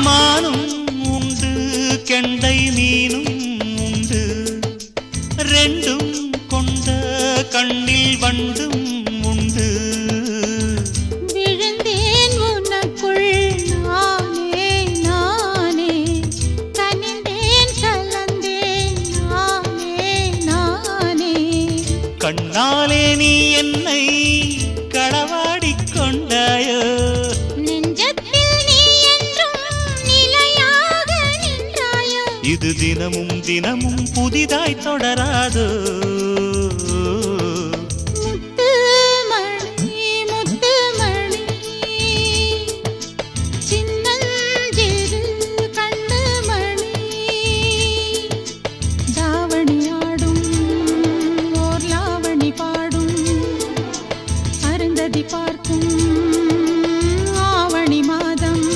மானும் உண்டு கெண்டை மீனும் உண்டு ரெண்டும் கொண்ட கண்ணில் வண்டும் உண்டு விழுந்தேன் உனக்குள் நானே நானே கனிந்தேன் கலந்தேன் நானே நானே கண்ணாலே நீ என்னை களவாடிக் கொண்டாயோ நெஞ்சத்தில் நீ என்றும் நிலையாக நின்றாயோ இது தினமும் தினமும் புதிதாய் தொடராதோ